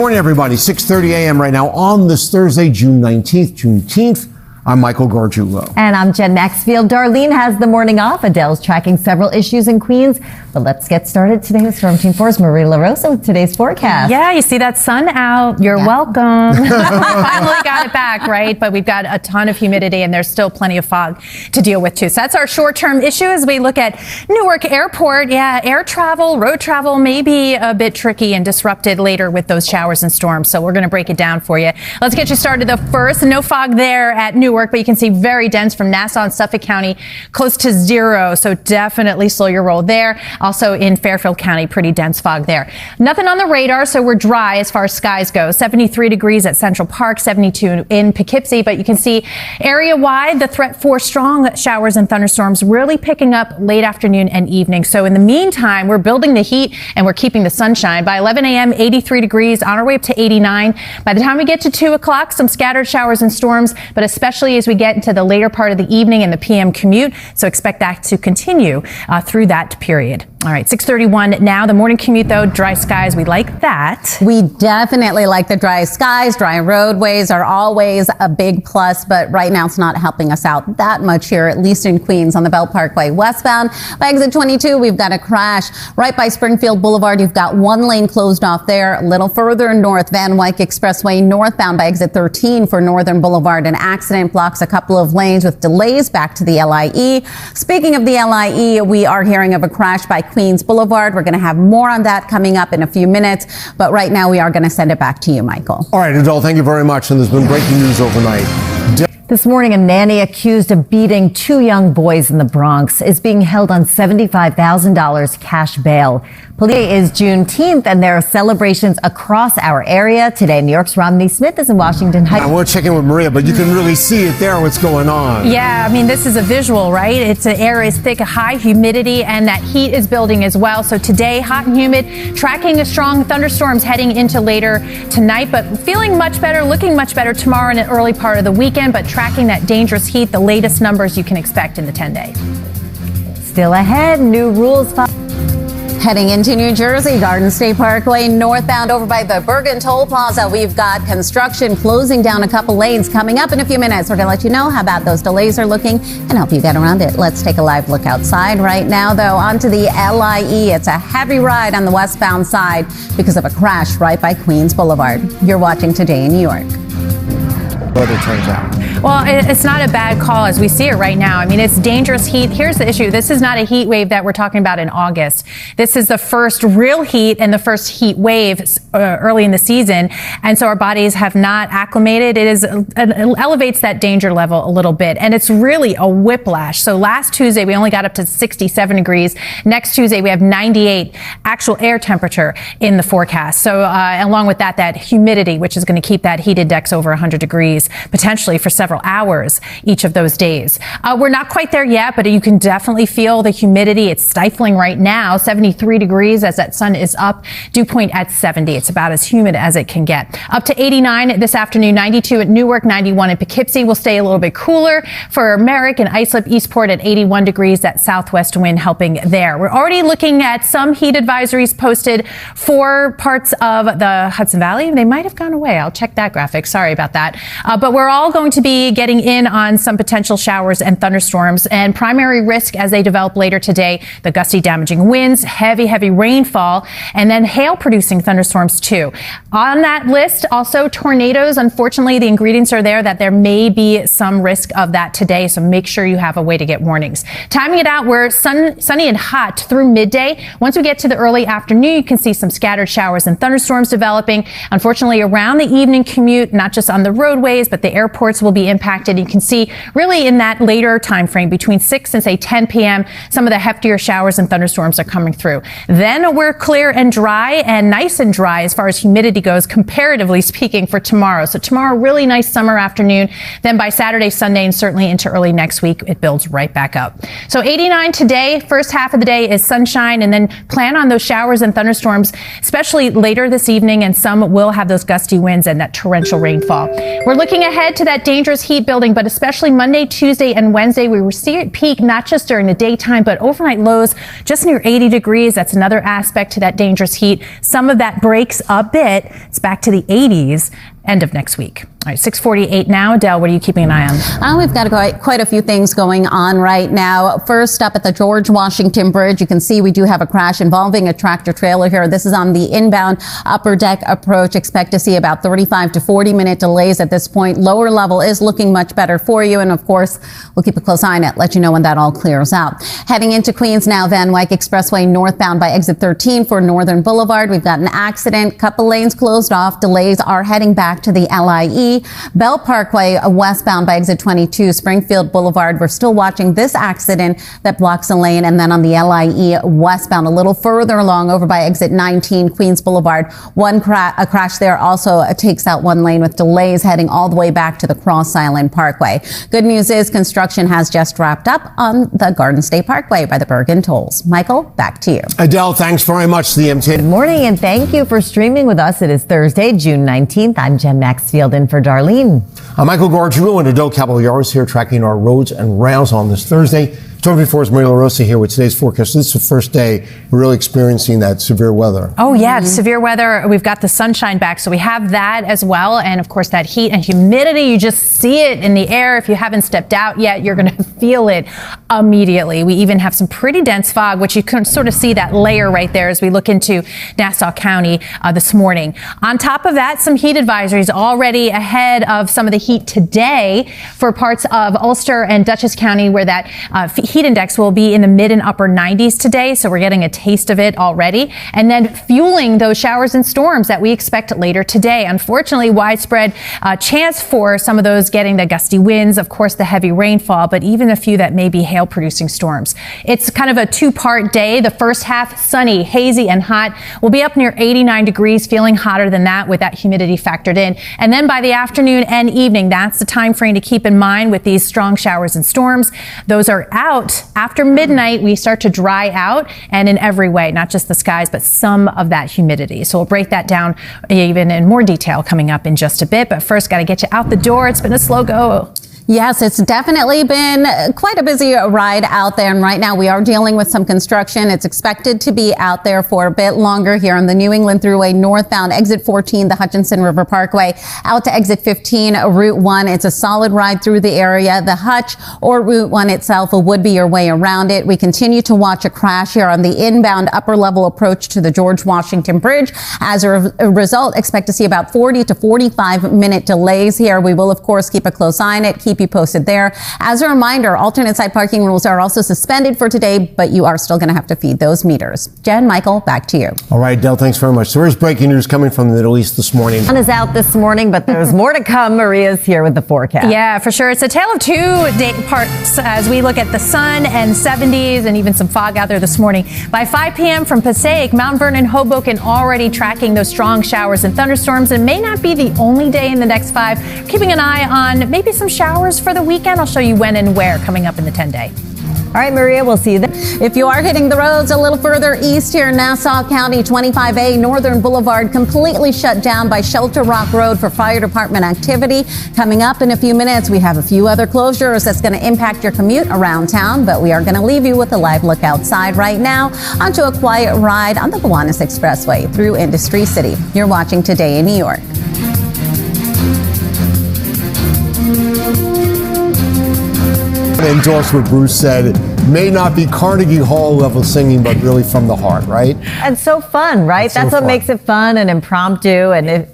Morning, everybody. 6:30 a.m. right now on this Thursday, June 19th, Juneteenth. I'm Michael Gargiulo. And I'm Jen Maxfield. Darlene has the morning off. Adelle's tracking several issues in Queens. But let's get started today with Storm Team 4's Maria LaRosa with today's forecast. Yeah, you see that sun out. You're welcome. Finally got it back, right? But we've got a ton of humidity and there's still plenty of fog to deal with too. So that's our short-term issue as we look at Newark Airport. Yeah, air travel, road travel may be a bit tricky and disrupted later with those showers and storms. So we're going to break it down for you. Let's get you started though first. No fog there at Newark, but you can see very dense from Nassau and Suffolk County, close to zero. So definitely slow your roll there. Also in Fairfield County, pretty dense fog there. Nothing on the radar, so we're dry as far as skies go. 73 degrees at Central Park, 72 in Poughkeepsie. But you can see area-wide the threat for strong showers and thunderstorms really picking up late afternoon and evening. So in the meantime, we're building the heat and we're keeping the sunshine. By 11 a.m., 83 degrees, on our way up to 89. By the time we get to 2 o'clock, some scattered showers and storms, but especially as we get into the later part of the evening and the PM commute. So expect that to continue through that period. All right, 6:31 now. The morning commute, though, dry skies. We like that. We definitely like the dry skies. Dry roadways are always a big plus, but right now it's not helping us out that much here, at least in Queens on the Belt Parkway westbound. By exit 22, we've got a crash right by Springfield Boulevard. You've got one lane closed off there. A little further north, Van Wyck Expressway northbound by exit 13 for Northern Boulevard. An accident blocks a couple of lanes with delays back to the LIE. Speaking of the LIE, we are hearing of a crash by Queens Boulevard. We're going to have more on that coming up in a few minutes, but right now we are going to send it back to you, Michael. All right, Adele, thank you very much. And there's been breaking news overnight. This morning, a nanny accused of beating 2 young boys in the Bronx is being held on $75,000 cash bail. Today is Juneteenth, and there are celebrations across our area. Today, New York's Romney Smith is in Washington Heights. I want to check in with Maria, but you can really see it there, what's going on. Yeah, I mean, this is a visual, right? It's the air is thick, high humidity, and that heat is building as well. So today, hot and humid, tracking a strong thunderstorms heading into later tonight, but feeling much better, looking much better tomorrow and an early part of the weekend, but tracking that dangerous heat, the latest numbers you can expect in the 10-day. Still ahead, new rules. Heading into New Jersey, Garden State Parkway northbound over by the Bergen Toll Plaza. We've got construction closing down a couple lanes coming up in a few minutes. We're going to let you know how bad those delays are looking and help you get around it. Let's take a live look outside right now, though. Onto the LIE. It's a heavy ride on the westbound side because of a crash right by Queens Boulevard. You're watching Today in New York. But it turns out. Well, it's not a bad call as we see it right now. I mean, it's dangerous heat. Here's the issue. This is not a heat wave that we're talking about in August. This is the first real heat and the first heat wave early in the season. And so our bodies have not acclimated. It elevates that danger level a little bit. And it's really a whiplash. So last Tuesday, we only got up to 67 degrees. Next Tuesday, we have 98 actual air temperature in the forecast. So along with that humidity, which is going to keep that heat index over 100 degrees, potentially for several hours each of those days. We're not quite there yet, but you can definitely feel the humidity. It's stifling right now, 73 degrees as that sun is up, dew point at 70. It's about as humid as it can get. Up to 89 this afternoon, 92 at Newark, 91 in Poughkeepsie. Will stay a little bit cooler for Merrick and Islip, Eastport at 81 degrees. That southwest wind helping there. We're already looking at some heat advisories posted for parts of the Hudson Valley. They might have gone away. I'll check that graphic. Sorry about that. But we're all going to be getting in on some potential showers and thunderstorms, and primary risk as they develop later today, the gusty damaging winds, heavy rainfall, and then hail producing thunderstorms too. On that list, also tornadoes. Unfortunately, the ingredients are there that there may be some risk of that today, so make sure you have a way to get warnings. Timing it out, we're sunny and hot through midday. Once we get to the early afternoon, you can see some scattered showers and thunderstorms developing. Unfortunately, around the evening commute, not just on the roadways, but the airports will be impacted. You can see really in that later time frame between 6 and say 10 p.m. some of the heftier showers and thunderstorms are coming through. Then we're clear and dry and nice and dry as far as humidity goes, comparatively speaking, for tomorrow. So tomorrow, really nice summer afternoon. Then by Saturday, Sunday, and certainly into early next week, it builds right back up. So 89 today. First half of the day is sunshine, and then plan on those showers and thunderstorms, especially later this evening, and some will have those gusty winds and that torrential rainfall. We're looking ahead to that dangerous dangerous heat building, but especially Monday, Tuesday, and Wednesday, we will see it peak not just during the daytime, but overnight lows just near 80 degrees. That's another aspect to that dangerous heat. Some of that breaks a bit. It's back to the 80s end of next week. All right, 6:48 now. Adele, what are you keeping an eye on? We've got quite a few things going on right now. First up at the George Washington Bridge, you can see we do have a crash involving a tractor trailer here. This is on the inbound upper deck approach. Expect to see about 35 to 40 minute delays at this point. Lower level is looking much better for you. And of course, we'll keep a close eye on it, let you know when that all clears out. Heading into Queens now, Van Wyck Expressway northbound by exit 13 for Northern Boulevard. We've got an accident, couple lanes closed off. Delays are heading back to the LIE. Bell Parkway westbound by exit 22, Springfield Boulevard. We're still watching this accident that blocks a lane. And then on the LIE westbound, a little further along over by exit 19, Queens Boulevard. A crash there also takes out one lane with delays heading all the way back to the Cross Island Parkway. Good news is construction has just wrapped up on the Garden State Parkway by the Bergen Tolls. Michael, back to you. Adele, thanks very much. The MT. Good morning, and thank you for streaming with us. It is Thursday, June 19th. I'm Jen Maxfield in for Darlene. I'm Michael Gargiulo and Adelle Caballero is here tracking our roads and rails on this Thursday. Joining me before is LaRosa here with today's forecast. This is the first day we're really experiencing that severe weather. Oh, yeah, severe weather. We've got the sunshine back, so we have that as well. And, of course, that heat and humidity, you just see it in the air. If you haven't stepped out yet, you're going to feel it immediately. We even have some pretty dense fog, which you can sort of see that layer right there as we look into Nassau County this morning. On top of that, some heat advisories already ahead of some of the heat today for parts of Ulster and Dutchess County, where that heat index will be in the mid and upper 90s today. So we're getting a taste of it already. And then fueling those showers and storms that we expect later today. Unfortunately, widespread chance for some of those getting the gusty winds, of course, the heavy rainfall, but even a few that may be hail producing storms. It's kind of a two-part day. The first half, sunny, hazy, and hot. We'll be up near 89 degrees, feeling hotter than that with that humidity factored in. And then by the afternoon and evening, that's the time frame to keep in mind with these strong showers and storms. Those are out. After midnight, we start to dry out, and in every way, not just the skies, but some of that humidity. So we'll break that down even in more detail coming up in just a bit. But first, got to get you out the door. It's been a slow go. Yes, it's definitely been quite a busy ride out there. And right now we are dealing with some construction. It's expected to be out there for a bit longer here on the New England Thruway northbound, exit 14, the Hutchinson River Parkway, out to exit 15, Route 1. It's a solid ride through the area. The Hutch or Route 1 itself would be your way around it. We continue to watch a crash here on the inbound upper level approach to the George Washington Bridge. As a result, expect to see about 40 to 45 minute delays here. We will, of course, keep a close eye on it. Keep you posted there. As a reminder, alternate side parking rules are also suspended for today, but you are still going to have to feed those meters. Jen, Michael, back to you. All right, Adele, thanks very much. So there's breaking news coming from the Middle East this morning. Sun is out this morning, but there's more to come. Maria's here with the forecast. Yeah, for sure. It's a tale of two day parts as we look at the sun and 70s and even some fog out there this morning. By 5 p.m. from Passaic, Mount Vernon, Hoboken already tracking those strong showers and thunderstorms. It may not be the only day in the next 5. Keeping an eye on maybe some showers for the weekend. I'll show you when and where coming up in the 10-day. All right, Maria, we'll see you then. If you are hitting the roads a little further east here in Nassau County, 25A Northern Boulevard completely shut down by Shelter Rock Road for fire department activity. Coming up in a few minutes, we have a few other closures that's going to impact your commute around town, but we are going to leave you with a live look outside right now onto a quiet ride on the Gowanus Expressway through Industry City. You're watching Today in New York. Endorse what Bruce said. May not be Carnegie Hall level singing, but really from the heart, right? And so fun, right? That's what makes it fun and impromptu, and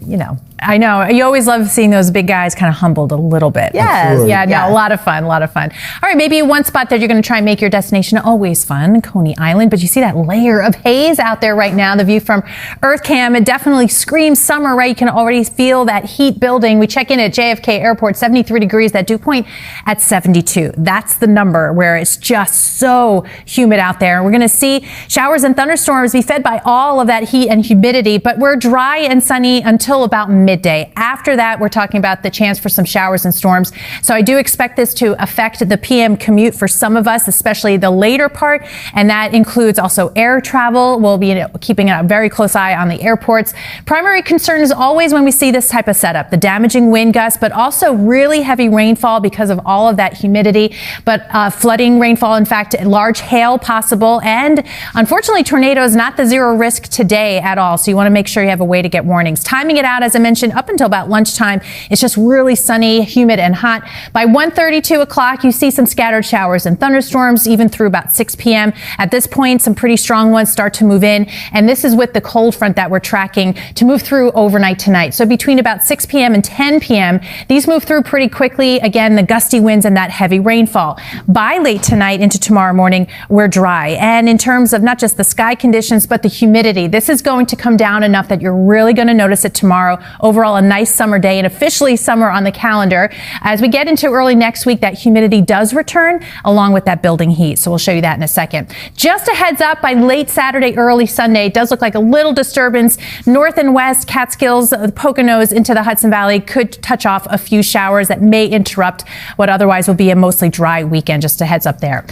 I know. You always love seeing those big guys kind of humbled a little bit. Yes. Yeah, no, a lot of fun, a lot of fun. All right, maybe one spot that you're going to try and make your destination always fun, Coney Island. But you see that layer of haze out there right now, the view from Earth Cam. It definitely screams summer, right? You can already feel that heat building. We check in at JFK Airport, 73 degrees, that dew point at 72. That's the number where it's just so humid out there. We're going to see showers and thunderstorms be fed by all of that heat and humidity, but we're dry and sunny until about midnight. midday. After that, we're talking about the chance for some showers and storms. So I do expect this to affect the PM commute for some of us, especially the later part. And that includes also air travel. We'll be keeping a very close eye on the airports. Primary concern is always when we see this type of setup, the damaging wind gusts, but also really heavy rainfall because of all of that humidity. But flooding rainfall, in fact, large hail possible. And unfortunately, tornadoes, not the zero risk today at all. So you want to make sure you have a way to get warnings. Timing it out, as I mentioned, up until about lunchtime, it's just really sunny, humid, and hot. By 1:30, 2 o'clock, you see some scattered showers and thunderstorms, even through about 6 p.m. At this point, some pretty strong ones start to move in. And this is with the cold front that we're tracking to move through overnight tonight. So between about 6 p.m. and 10 p.m., these move through pretty quickly. Again, the gusty winds and that heavy rainfall. By late tonight into tomorrow morning, we're dry. And in terms of not just the sky conditions, but the humidity, this is going to come down enough that you're really going to notice it tomorrow. Overall, a nice summer day and officially summer on the calendar. As we get into early next week, that humidity does return along with that building heat. So we'll show you that in a second. Just a heads up, by late Saturday, early Sunday, it does look like a little disturbance. North and west, Catskills, the Poconos into the Hudson Valley could touch off a few showers that may interrupt what otherwise will be a mostly dry weekend. Just a heads up there.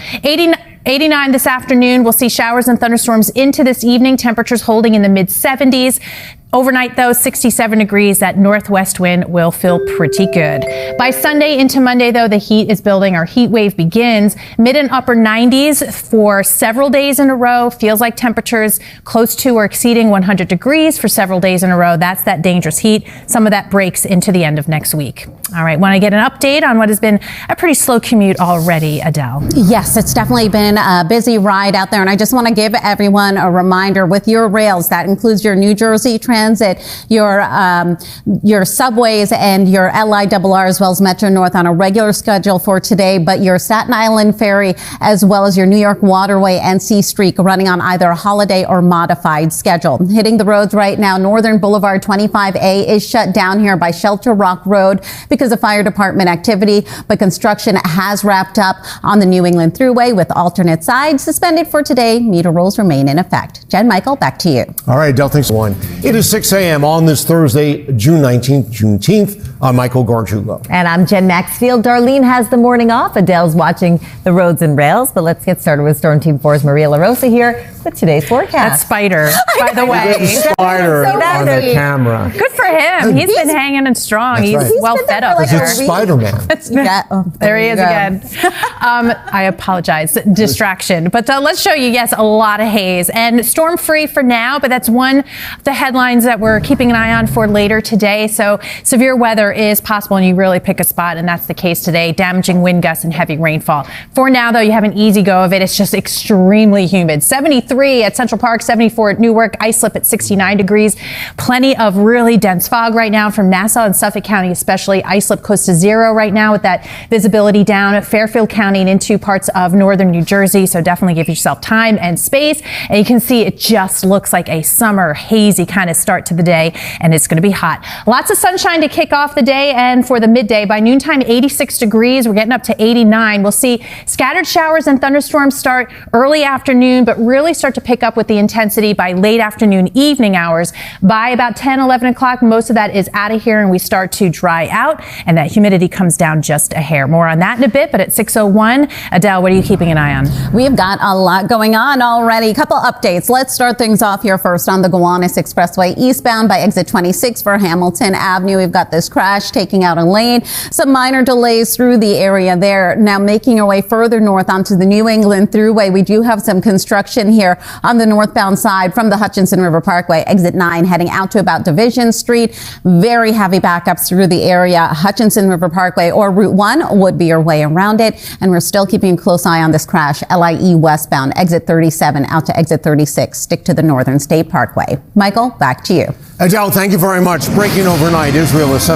89 this afternoon. We'll see showers and thunderstorms into this evening. Temperatures holding in the mid 70s. Overnight, though, 67 degrees. That northwest wind will feel pretty good. By Sunday into Monday, though, the heat is building. Our heat wave begins mid and upper 90s for several days in a row. Feels like temperatures close to or exceeding 100 degrees for several days in a row. That's that dangerous heat. Some of that breaks into the end of next week. All right. Want to get an update on what has been a pretty slow commute already, Adele? Yes, it's definitely been a busy ride out there. And I just want to give everyone a reminder with your rails. That includes your New Jersey Transit, your subways and your LIRR as well as Metro North on a regular schedule for today, but your Staten Island Ferry as well as your New York Waterway and C Streak running on either a holiday or modified schedule. Hitting the roads right now, Northern Boulevard 25A is shut down here by Shelter Rock Road because of fire department activity, but construction has wrapped up on the New England Thruway with alternate sides suspended for today. Meter rules remain in effect. Jen, Michael, back to you. All right, Adele, thanks. It is 6 a.m. on this Thursday, June 19th, Juneteenth. I'm Michael Gargiulo. And I'm Jen Maxfield. Darlene has the morning off. Adele's watching the roads and rails. But let's get started with Storm Team 4's Maria LaRosa here with today's forecast. That spider, by the way. Spider on the camera. Good for him. He's been hanging and strong. He's right. well fed up. It's Spider-Man. There he is again. I apologize. Distraction. But let's show you, yes, a lot of haze. And storm-free for now, but that's one of the headlines that we're keeping an eye on for later today. So severe weather is possible, and you really pick a spot, and that's the case today. Damaging wind gusts and heavy rainfall. For now, though, you have an easy go of it. It's just extremely humid. 73 at Central Park, 74 at Newark, islip at 69 degrees. Plenty of really dense fog right now from Nassau and Suffolk County, especially. Islip close to zero right now with that visibility down at Fairfield County and into parts of northern New Jersey. So definitely give yourself time and space. And you can see it just looks like a summer hazy kind of start to the day, and it's going to be hot. Lots of sunshine to kick off the day, and for the midday by noontime, 86 degrees. We're getting up to 89. We'll see scattered showers and thunderstorms start early afternoon, but really start to pick up with the intensity by late afternoon, evening hours. By about 10, 11 o'clock, most of that is out of here, and we start to dry out, and that humidity comes down just a hair. More on that in a bit, but at 6:01, Adele, what are you keeping an eye on? We've got a lot going on already. A couple updates. Let's start things off here first on the Gowanus Expressway eastbound by exit 26 for Hamilton Avenue. We've got this crash taking out a lane. Some minor delays through the area there. Now making our way further north onto the New England Thruway. We do have some construction here on the northbound side from the Hutchinson River Parkway, exit 9, heading out to about Division Street. Very heavy backups through the area. Hutchinson River Parkway or Route 1 would be your way around it. And we're still keeping a close eye on this crash. LIE westbound, exit 37 out to exit 36. Stick to the Northern State Parkway. Michael, back to you. Adele, thank you very much. Breaking overnight, Israel assesses